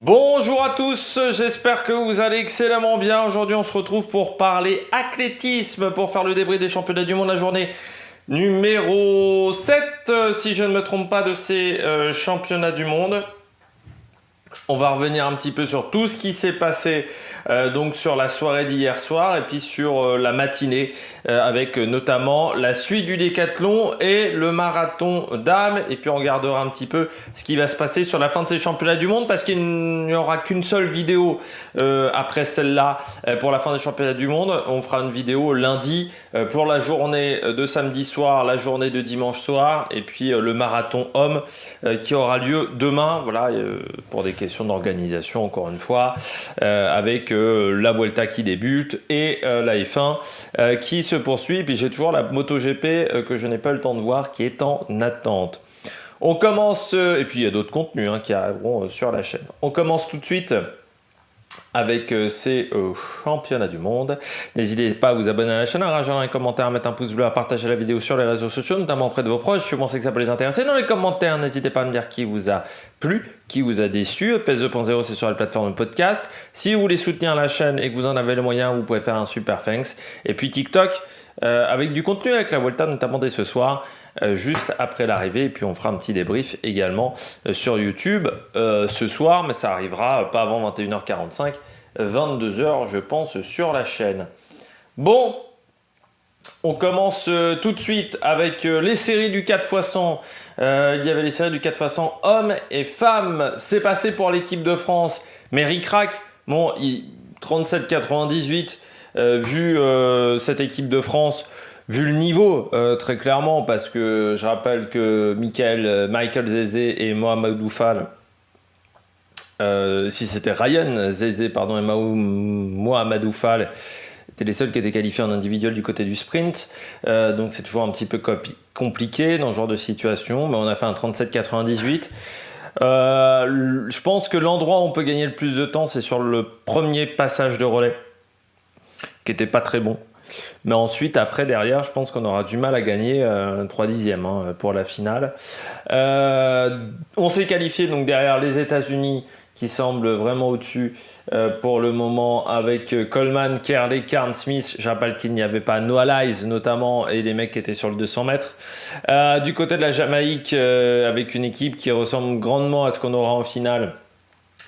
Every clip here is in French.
Bonjour à tous, j'espère que vous allez excellemment bien. Aujourd'hui, on se retrouve pour parler athlétisme, pour faire le débrief des championnats du monde, la journée numéro 7, si je ne me trompe pas, de ces championnats du monde. On va revenir un petit peu sur tout ce qui s'est passé donc sur la soirée d'hier soir et puis sur la matinée avec notamment la suite du décathlon et le marathon dames. Et puis on regardera un petit peu ce qui va se passer sur la fin de ces championnats du monde parce qu'il n'y aura qu'une seule vidéo après celle-là pour la fin des championnats du monde. On fera une vidéo lundi pour la journée de samedi soir, la journée de dimanche soir et puis le marathon homme qui aura lieu demain. Voilà, pour des questions d'organisation encore une fois avec la Vuelta qui débute et la F1 qui se poursuit. Puis j'ai toujours la MotoGP que je n'ai pas eu le temps de voir qui est en attente. On commence, et puis il y a d'autres contenus qui arriveront sur la chaîne. On commence tout de suite avec ces championnats du monde. N'hésitez pas à vous abonner à la chaîne, à rager un commentaire, à mettre un pouce bleu, à partager la vidéo sur les réseaux sociaux, notamment auprès de vos proches. Je pensais que ça peut les intéresser. Dans les commentaires, n'hésitez pas à me dire qui vous a plu, qui vous a déçu. PS 2.0, c'est sur la plateforme de podcast. Si vous voulez soutenir la chaîne et que vous en avez le moyen, vous pouvez faire un super thanks. Et puis TikTok, avec du contenu avec la Vuelta, notamment dès ce soir. Juste après l'arrivée, et puis on fera un petit débrief également sur YouTube ce soir, mais ça arrivera pas avant 21h45, 22h je pense sur la chaîne. Bon, on commence tout de suite avec les séries du 4x100. Il y avait les séries du 4x100 hommes et femmes. C'est passé pour l'équipe de France, mais ric-rac, bon, 37-98, vu cette équipe de France. Vu le niveau, très clairement, parce que je rappelle que Michael Zezé et Mohamedou Fall, si c'était Ryan Zezé pardon, et Mohamedou Fall, étaient les seuls qui étaient qualifiés en individuel du côté du sprint. Donc c'est toujours un petit peu compliqué dans ce genre de situation, mais on a fait un 37-98. Je pense que l'endroit où on peut gagner le plus de temps, c'est sur le premier passage de relais, qui n'était pas très bon. Mais ensuite, après, derrière, je pense qu'on aura du mal à gagner 3 dixièmes pour la finale. On s'est qualifié donc derrière les États-Unis qui semblent vraiment au-dessus pour le moment avec Coleman, Kerley, Carn, Smith. Je rappelle qu'il n'y avait pas Noah Lyles notamment et les mecs qui étaient sur le 200 mètres. Du côté de la Jamaïque, avec une équipe qui ressemble grandement à ce qu'on aura en finale.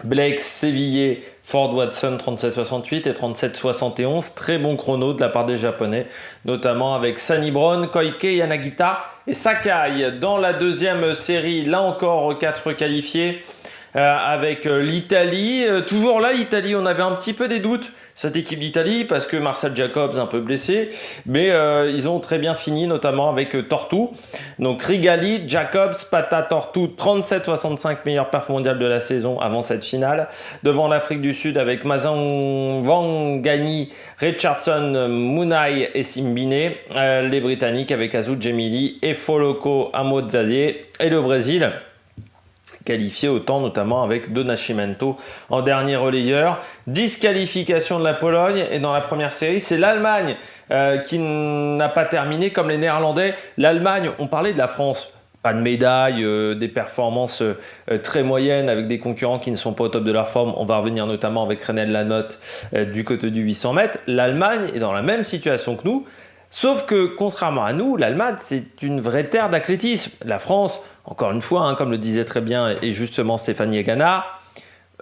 Blake, Sévillé, Ford Watson 37-68 et 37-71. Très bon chrono de la part des Japonais, notamment avec Sanibron, Koike, Yanagita et Sakai. Dans la deuxième série, là encore 4 qualifiés avec l'Italie. Toujours là, l'Italie, on avait un petit peu des doutes. Cette équipe d'Italie, parce que Marcel Jacobs un peu blessé, mais ils ont très bien fini, notamment avec Tortu. Donc Rigali, Jacobs, Pata, Tortu, 37-65, meilleur perf mondial de la saison avant cette finale. Devant l'Afrique du Sud avec Mazan Wangani, Richardson, Munai et Simbine. Les Britanniques avec Azou Djemili et Foloko Amodzadie. Et le Brésil, qualifié autant notamment avec Do Nascimento en dernier relayeur. Disqualification de la Pologne et dans la première série, c'est l'Allemagne qui n'a pas terminé comme les Néerlandais. L'Allemagne, on parlait de la France, pas de médaille, des performances très moyennes avec des concurrents qui ne sont pas au top de leur forme. On va revenir notamment avec René Lanotte du côté du 800 mètres. L'Allemagne est dans la même situation que nous, sauf que contrairement à nous, l'Allemagne c'est une vraie terre d'athlétisme. La France, encore une fois, comme le disait très bien et justement Stéphanie Egana,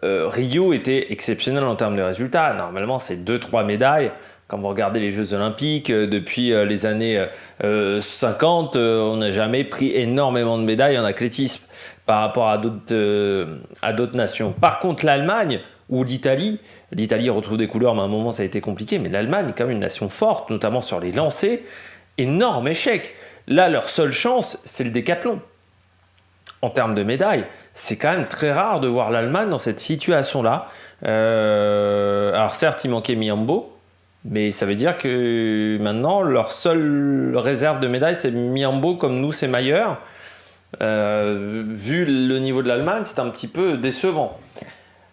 Rio était exceptionnel en termes de résultats. Normalement, c'est 2-3 médailles. Quand vous regardez les Jeux Olympiques, depuis les années 50, on n'a jamais pris énormément de médailles en athlétisme par rapport à d'autres nations. Par contre, l'Allemagne ou l'Italie retrouve des couleurs, mais à un moment, ça a été compliqué. Mais l'Allemagne est quand même une nation forte, notamment sur les lancers. Énorme échec. Là, leur seule chance, c'est le décathlon. En termes de médailles, c'est quand même très rare de voir l'Allemagne dans cette situation-là. Alors certes, il manquait Miambo, mais ça veut dire que maintenant, leur seule réserve de médailles, c'est Miambo, comme nous, c'est Mayer. Vu le niveau de l'Allemagne, c'est un petit peu décevant.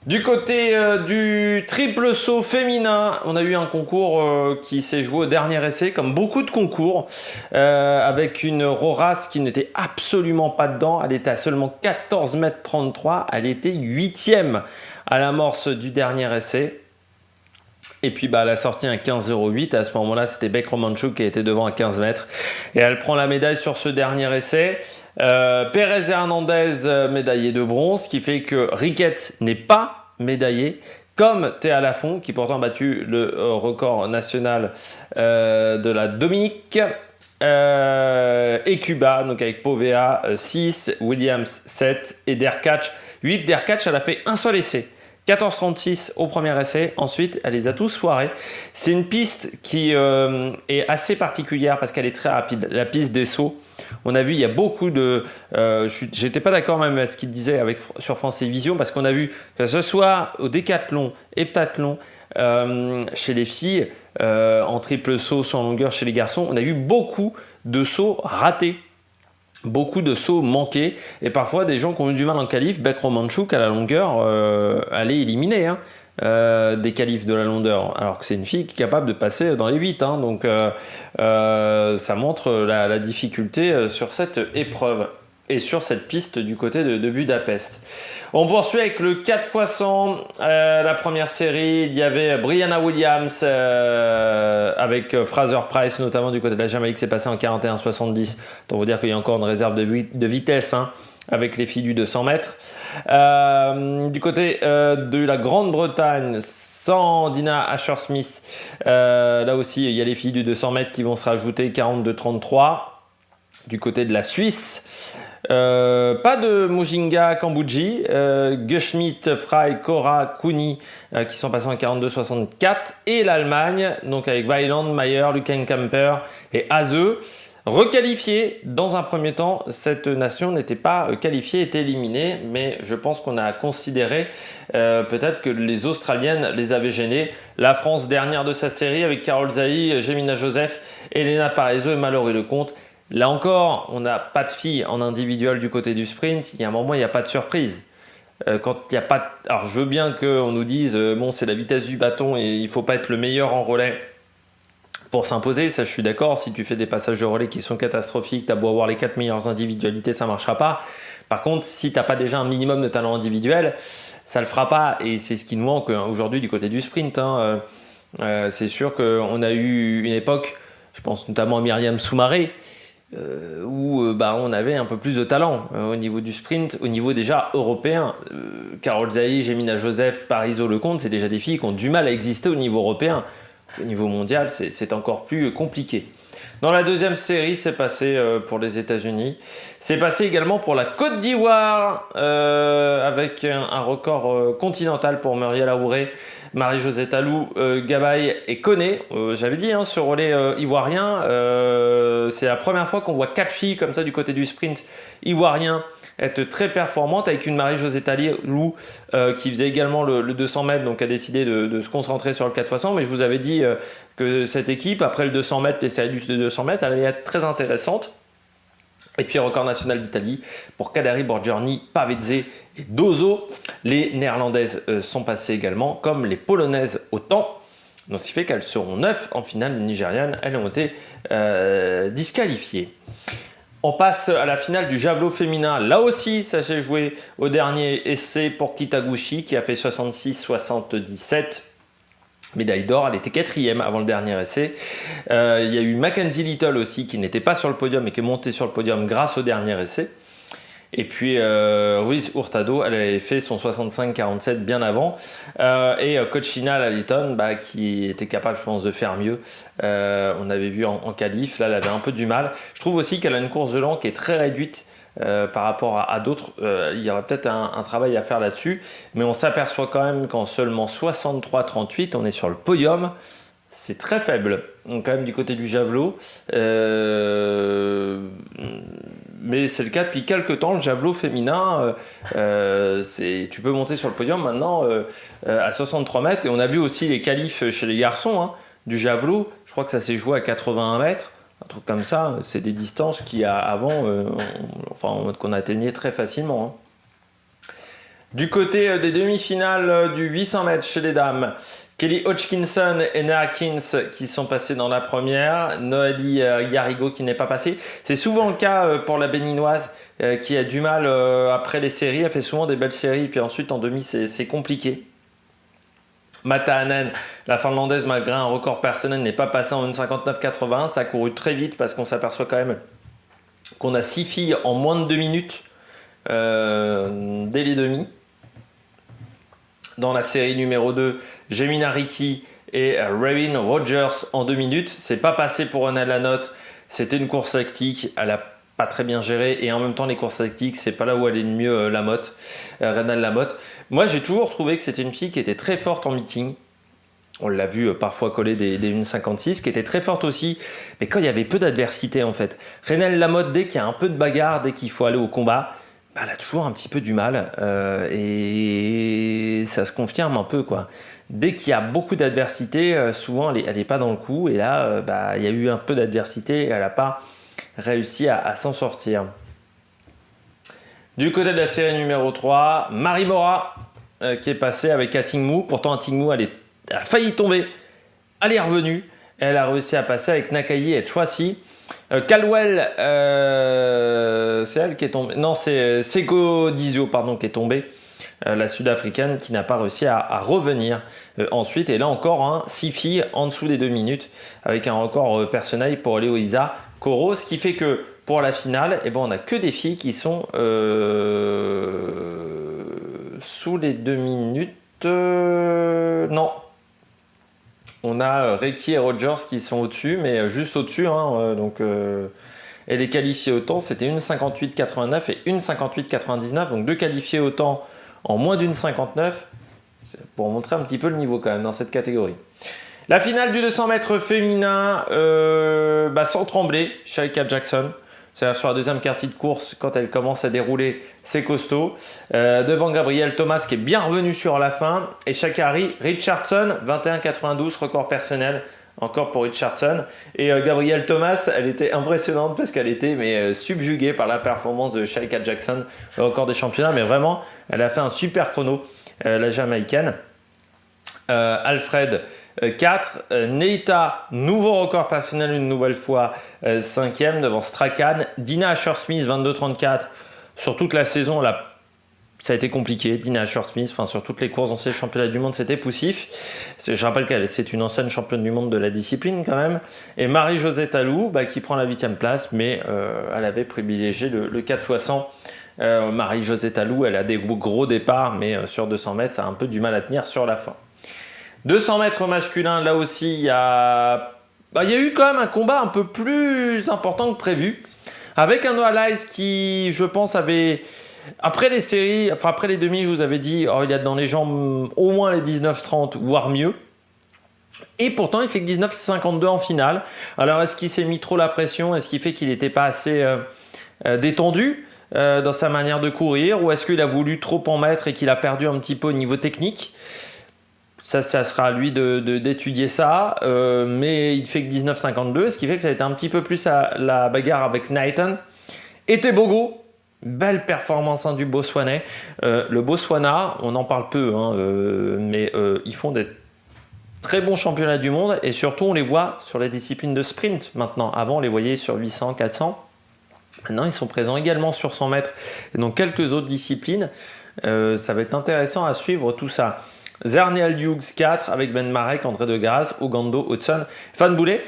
Du côté du triple saut féminin, on a eu un concours qui s'est joué au dernier essai, comme beaucoup de concours, avec une Roras qui n'était absolument pas dedans. Elle était à seulement 14,33 m, elle était 8e. à l'amorce du dernier essai. Et puis elle a sorti un 15,08. À ce moment-là, c'était Bec Romanchuk qui était devant à 15 mètres. Et elle prend la médaille sur ce dernier essai. Pérez et Hernandez médaillés de bronze, ce qui fait que Riquet n'est pas médaillé, comme Théa Lafont, qui pourtant a battu le record national de la Dominique. Et Cuba, donc avec Povea 6, Williams 7 et Derkach 8. Derkach, elle a fait un seul essai. 14,36 au premier essai, ensuite elle les a tous foirés. C'est une piste qui est assez particulière parce qu'elle est très rapide, la piste des sauts. On a vu, il y a beaucoup de... j'étais pas d'accord même à ce qu'il disait sur France Télévisions parce qu'on a vu que ce soit au décathlon, heptathlon, chez les filles, en triple saut sans longueur chez les garçons, on a eu beaucoup de sauts ratés. Beaucoup de sauts manqués et parfois des gens qui ont eu du mal en qualif. Bec Romanchuk à la longueur, elle est éliminée des qualifs de la longueur, alors que c'est une fille qui est capable de passer dans les 8. Donc ça montre la difficulté sur cette épreuve et sur cette piste du côté de Budapest. On poursuit avec le 4x100, la première série. Il y avait Brianna Williams avec Fraser Price, notamment du côté de la Jamaïque, c'est passé en 41,70. Donc, vous dire qu'il y a encore une réserve de vitesse avec les filles du 200 mètres. Du côté de la Grande-Bretagne, sans Dina Asher-Smith, là aussi, il y a les filles du 200 mètres qui vont se rajouter 42,33. Du côté de la Suisse, pas de Mujinga Kambouji, Guschmidt, Frey, Cora, Cooney qui sont passés en 42,64 et l'Allemagne, donc avec Weiland, Mayer, Luckenkamper et Haze, requalifiés dans un premier temps. Cette nation n'était pas qualifiée, était éliminée, mais je pense qu'on a considéré peut-être que les Australiennes les avaient gênées. La France dernière de sa série avec Carole Zahi, Jemina Joseph, Elena Parezo et Mallory Lecomte. Là encore, on n'a pas de filles en individuel du côté du sprint. Il y a un moment, il n'y a pas de surprise. Quand il y a pas Alors, je veux bien qu'on nous dise bon, c'est la vitesse du bâton et il ne faut pas être le meilleur en relais pour s'imposer. Ça, je suis d'accord. Si tu fais des passages de relais qui sont catastrophiques, tu as beau avoir les 4 meilleures individualités, ça ne marchera pas. Par contre, si tu n'as pas déjà un minimum de talent individuel, ça ne le fera pas. Et c'est ce qui nous manque aujourd'hui du côté du sprint. C'est sûr qu'on a eu une époque, je pense notamment à Myriam Soumaré, où on avait un peu plus de talent au niveau du sprint, au niveau déjà européen. Carole Zahi, Jemina Joseph, Parezo Lecomte, c'est déjà des filles qui ont du mal à exister au niveau européen. Au niveau mondial, c'est encore plus compliqué. Dans la deuxième série, c'est passé pour les États-Unis. C'est passé également pour la Côte d'Ivoire, avec un record continental pour Muriel Aouré, Marie-Josée Talou, Gabaye et Koné. J'avais dit ce relais ivoirien, c'est la première fois qu'on voit 4 filles comme ça du côté du sprint ivoirien être très performante, avec une Marie-Josée Talou qui faisait également le 200 mètres, donc a décidé de se concentrer sur le 4x100. Mais je vous avais dit que cette équipe, après le 200 mètres, les séries de 200 mètres, elle allait être très intéressante. Et puis record national d'Italie pour Kadari, Borgiorni, Pavezze et Dozo. Les Néerlandaises sont passées également, comme les Polonaises au temps. Donc ce qui fait qu'elles seront 9 en finale. Les Nigérianes, elles ont été disqualifiées. On passe à la finale du javelot féminin. Là aussi, ça s'est joué au dernier essai pour Kitaguchi qui a fait 66-77. Médaille d'or, elle était 4e avant le dernier essai. Il y a eu Mackenzie Little aussi qui n'était pas sur le podium et qui est montée sur le podium grâce au dernier essai. Et puis Ruiz Hurtado, elle avait fait son 65-47 bien avant. Et Cochina Laliton, qui était capable, je pense, de faire mieux. On avait vu en qualif, là, elle avait un peu du mal. Je trouve aussi qu'elle a une course de l'an qui est très réduite par rapport à d'autres. Il y aurait peut-être un travail à faire là-dessus. Mais on s'aperçoit quand même qu'en seulement 63-38, on est sur le podium. C'est très faible, donc quand même du côté du javelot. Mais c'est le cas depuis quelques temps, le javelot féminin. Tu peux monter sur le podium maintenant à 63 mètres. Et on a vu aussi les qualifs chez les garçons du javelot. Je crois que ça s'est joué à 81 mètres. Un truc comme ça, c'est des distances qui avant, qu'on atteignait très facilement. Du côté des demi-finales du 800 mètres chez les dames, Kelly Hodgkinson et Nea Atkins qui sont passés dans la première, Noélie Yarrigo qui n'est pas passée. C'est souvent le cas pour la béninoise qui a du mal après les séries, elle fait souvent des belles séries, puis ensuite en demi c'est compliqué. Mata Hanen, la finlandaise, malgré un record personnel, n'est pas passée en 1,59,81. Ça a couru très vite parce qu'on s'aperçoit quand même qu'on a 6 filles en moins de 2 minutes dès les demi. Dans la série numéro 2, Jemina Ricci et Ravin Rogers en 2 minutes. C'est pas passé pour Renelle Lanotte. C'était une course lactique. Elle a pas très bien géré. Et en même temps, les courses lactiques, c'est pas là où elle est le mieux, Renelle Lamotte. Moi, j'ai toujours trouvé que c'était une fille qui était très forte en meeting. On l'a vu parfois coller des 1,56, qui était très forte aussi. Mais quand il y avait peu d'adversité, en fait. Renelle Lamotte, dès qu'il y a un peu de bagarre, dès qu'il faut aller au combat, elle a toujours un petit peu du mal et ça se confirme un peu, quoi. Dès qu'il y a beaucoup d'adversité, souvent elle n'est pas dans le coup, et là il y a eu un peu d'adversité et elle n'a pas réussi à s'en sortir. Du côté de la série numéro 3, Marie Mora qui est passée avec Atingmou. Pourtant Atingmou elle a failli tomber, elle est revenue, elle a réussi à passer avec Nakai et Chouassi. Caldwell, c'est elle qui est tombée. Non, c'est Seko Dizio, pardon, qui est tombée. La sud-africaine qui n'a pas réussi à revenir ensuite. Et là encore, 6 filles en dessous des 2 minutes avec un record personnel pour Eloïsa Coro. Ce qui fait que pour la finale, on n'a que des filles qui sont sous les 2 minutes. Non. On a Reiki et Rogers qui sont au-dessus, mais juste au-dessus. Elle est qualifiée au temps, c'était 1,58,89 et 1,58,99. Donc 2 qualifiés au temps en moins d'1,59. C'est pour montrer un petit peu le niveau quand même dans cette catégorie. La finale du 200 mètres féminin, sans trembler, Shalika Jackson. C'est-à-dire sur la deuxième partie de course, quand elle commence à dérouler, c'est costaud. Devant Gabrielle Thomas qui est bien revenu sur la fin. Et Sha'Carri Richardson, 21,92, record personnel. Encore pour Richardson. Et Gabrielle Thomas, elle était impressionnante parce qu'elle était subjuguée par la performance de Shalika Jackson au record des championnats. Mais vraiment, elle a fait un super chrono, la Jamaïcaine. Alfred 4, Neita, nouveau record personnel une nouvelle fois, 5e devant Strachan. Dina Asher-Smith 22,34. Sur toute la saison, ça a été compliqué. Dina Asher-Smith, sur toutes les courses dans ces championnats du monde, c'était poussif. Je rappelle qu'elle c'est une ancienne championne du monde de la discipline quand même. Et Marie-Josée Talou qui prend la 8e place, mais elle avait privilégié le 4x100. Marie-Josée Talou, elle a des gros départs, mais sur 200 mètres, ça a un peu du mal à tenir sur la fin. 200 mètres masculin, là aussi, il y a eu quand même un combat un peu plus important que prévu. Avec un Noah Lyles qui, je pense, avait... Après les séries, après les demi, je vous avais dit, il a dans les jambes au moins les 19,30, voire mieux. Et pourtant, il fait que 19,52 en finale. Alors, est-ce qu'il s'est mis trop la pression? Est-ce qu'il fait qu'il n'était pas assez détendu dans sa manière de courir? Ou est-ce qu'il a voulu trop en mettre et qu'il a perdu un petit peu au niveau technique? Ça sera à lui d'étudier ça, mais il fait que 19,52, ce qui fait que ça a été un petit peu plus la bagarre avec Nathan. Et Tebogo, belle performance du Botswanais. Le Botswana, on en parle peu, mais ils font des très bons championnats du monde, et surtout on les voit sur les disciplines de sprint maintenant. Avant on les voyait sur 800, 400. Maintenant ils sont présents également sur 100 mètres, et donc quelques autres disciplines. Ça va être intéressant à suivre tout ça. Zernial Hughes 4 avec Ben Marek, André de Grasse, Ogando, Hudson, Fan Boulet.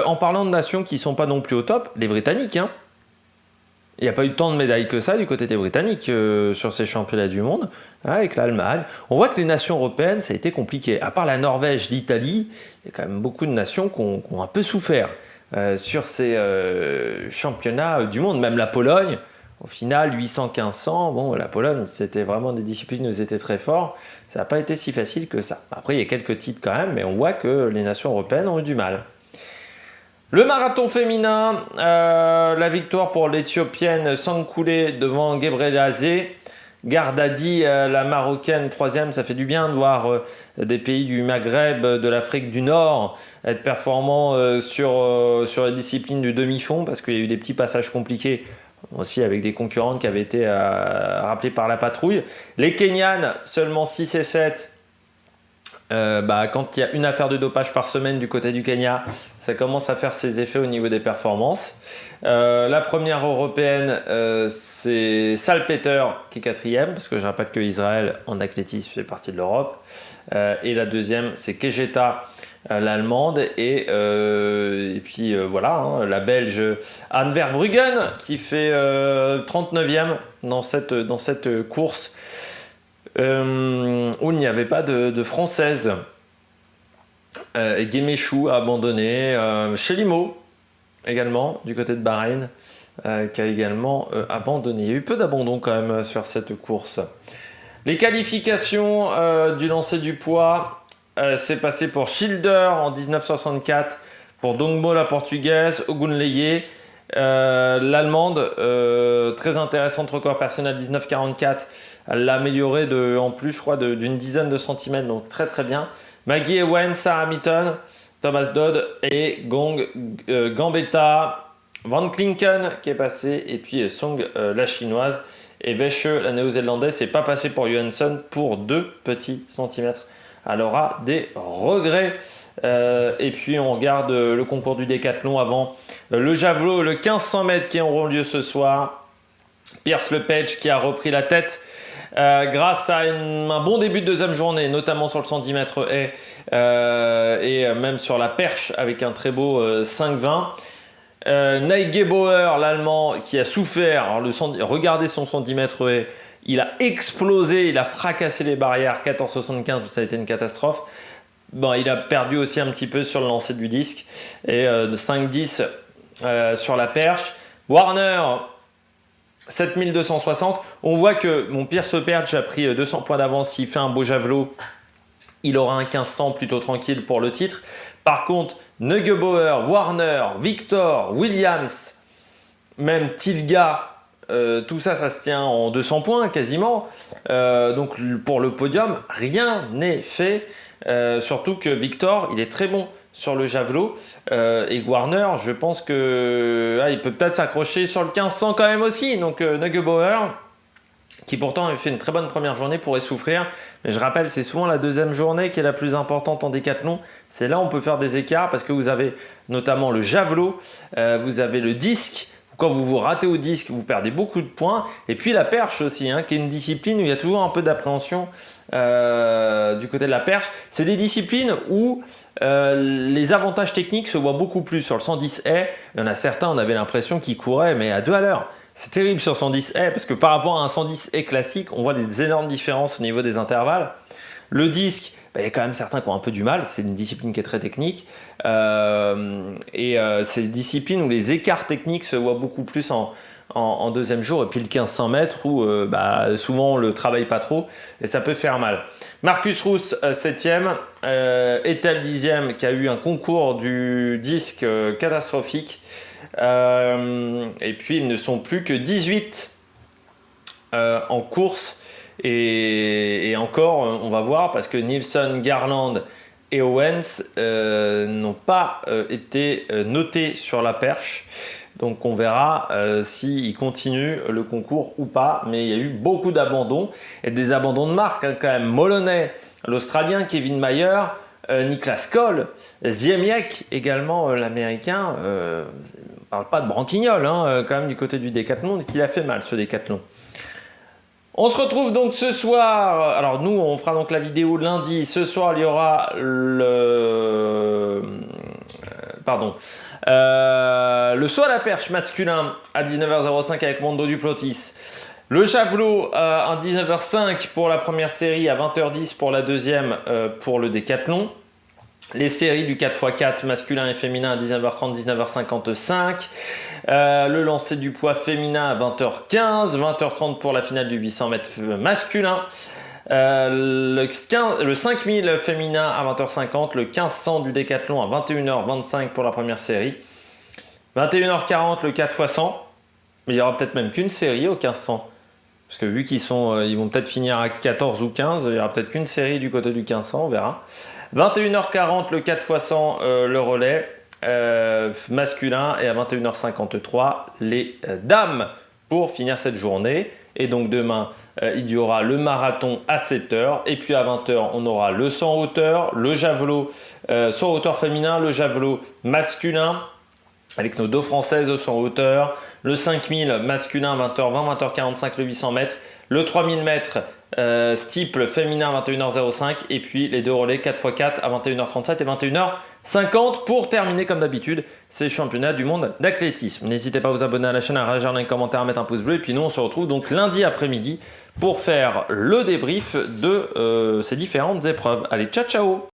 En parlant de nations qui ne sont pas non plus au top, les Britanniques. Il n'y a pas eu tant de médailles que ça du côté des Britanniques sur ces championnats du monde, avec l'Allemagne. On voit que les nations européennes, ça a été compliqué. À part la Norvège, l'Italie, il y a quand même beaucoup de nations qui ont un peu souffert sur ces championnats du monde. Même la Pologne. Au final, 800-1500, la Pologne, c'était vraiment des disciplines où ils étaient très forts. Ça n'a pas été si facile que ça. Après, il y a quelques titres quand même, mais on voit que les nations européennes ont eu du mal. Le marathon féminin, la victoire pour l'Éthiopienne Sankoulé devant Gebrselassie. Gardadi, la Marocaine, 3e, ça fait du bien de voir des pays du Maghreb, de l'Afrique du Nord, être performants sur la discipline du demi-fond, parce qu'il y a eu des petits passages compliqués. aussi avec des concurrentes qui avaient été rappelées par la patrouille. Les Kenyanes, seulement 6 et 7. Quand il y a une affaire de dopage par semaine du côté du Kenya, ça commence à faire ses effets au niveau des performances. La première européenne, c'est Salpeter qui est 4e, parce que je rappelle que Israël en athlétisme fait partie de l'Europe. Et la deuxième, c'est Kejeta, l'allemande. Et puis voilà, la belge Anne Verbruggen qui fait 39e dans cette course. Où il n'y avait pas de française. Guéméchou a abandonné. Chelimo également du côté de Bahreïn qui a également abandonné. Il y a eu peu d'abandon quand même sur cette course. Les qualifications du lancer du poids, c'est passé pour Schilder en 1964, pour Dongbo la portugaise, Ogunleye. L'allemande, très intéressante, record personnel 1944, elle l'a amélioré en plus je crois d'une dizaine de centimètres, donc très très bien. Maggie Ewen, Sarah Hamilton, Thomas Dodd et Gambetta, Van Klinken qui est passé, et puis Song la chinoise, et Vesche la néo-zélandaise, c'est pas passé pour Johansson pour 2 petits centimètres. Elle aura des regrets. Et puis on regarde le concours du décathlon avant le javelot, le 1500 mètres qui auront lieu ce soir. Pierce Lepage qui a repris la tête grâce à un bon début de deuxième journée, notamment sur le 110 mètres haies et même sur la perche avec un très beau 5,20. Neige Bauer, l'allemand, qui a souffert. Alors regardez son 110 mètres haies. Il a explosé, il a fracassé les barrières, 14,75, ça a été une catastrophe. Il a perdu aussi un petit peu sur le lancer du disque, et 5,10 sur la perche. Warner, 7260. On voit que Pierce Lepage a pris 200 points d'avance. S'il fait un beau javelot, il aura un 1500 plutôt tranquille pour le titre. Par contre, Neugebauer, Warner, Victor, Williams, même Tilga, tout ça se tient en 200 points quasiment. Donc pour le podium, rien n'est fait. Surtout que Victor, il est très bon sur le javelot. Et Warner, je pense que il peut peut-être s'accrocher sur le 1500 quand même aussi. Donc Neugebauer, qui pourtant avait fait une très bonne première journée, pourrait souffrir. Mais je rappelle, c'est souvent la deuxième journée qui est la plus importante en décathlon. C'est là où on peut faire des écarts, parce que vous avez notamment le javelot, vous avez le disque. Quand vous vous ratez au disque, vous perdez beaucoup de points. Et puis la perche aussi, qui est une discipline où il y a toujours un peu d'appréhension du côté de la perche. C'est des disciplines où les avantages techniques se voient beaucoup plus. Sur le 110 haies, il y en a certains, on avait l'impression qu'ils couraient, mais à 2 à l'heure. C'est terrible sur 110 haies, parce que par rapport à un 110 haies classique, on voit des énormes différences au niveau des intervalles. Le disque, il y a quand même certains qui ont un peu du mal, c'est une discipline qui est très technique. C'est une discipline où les écarts techniques se voient beaucoup plus en deuxième jour. Et puis le 1500 mètres où souvent on ne le travaille pas trop et ça peut faire mal. Marcus Rousse, 7e. Ethel, 10e, qui a eu un concours du disque catastrophique. Et puis ils ne sont plus que 18 en course. Et encore, on va voir, parce que Nielsen, Garland et Owens n'ont pas été notés sur la perche. Donc on verra s'ils continuent le concours ou pas. Mais il y a eu beaucoup d'abandons, et des abandons de marque quand même. Moloney, l'Australien, Kevin Mayer, Niklas Kohl, Ziemiec également, l'Américain. On ne parle pas de branquignol quand même du côté du décathlon, qu'il a fait mal ce décathlon. On se retrouve donc ce soir. Alors nous, on fera donc la vidéo lundi. Ce soir, il y aura le saut à la perche masculin à 19h05 avec Mondo Duplotis. Le javelot à 19h05 pour la première série, à 20h10 pour la deuxième pour le décathlon. Les séries du 4x4 masculin et féminin à 19h30, 19h55. Le lancer du poids féminin à 20h15, 20h30 pour la finale du 800 mètres masculin. Le 5000 féminin à 20h50, le 1500 du décathlon à 21h25 pour la première série. 21h40 le 4x100, mais il y aura peut-être même qu'une série au 1500. Parce que vu qu'ils vont peut-être finir à 14 ou 15, il y aura peut-être qu'une série du côté du 1500, on verra. 21h40 le 4x100 le relais masculin, et à 21h53 les dames pour finir cette journée. Et donc demain, il y aura le marathon à 7h. Et puis à 20h, on aura le 100 hauteur, le javelot 100 hauteur féminin, le javelot masculin, avec nos deux françaises de 100 hauteur, le 5000 masculin 20h20, 20h45 le 800 mètres, le 3000 mètres steeple féminin 21h05 et puis les deux relais 4x4 à 21h37 et 21h50 pour terminer comme d'habitude ces championnats du monde d'athlétisme. N'hésitez pas à vous abonner à la chaîne, à réagir dans les commentaires, à mettre un pouce bleu et puis nous on se retrouve donc lundi après-midi pour faire le débrief de ces différentes épreuves. Allez, ciao ciao!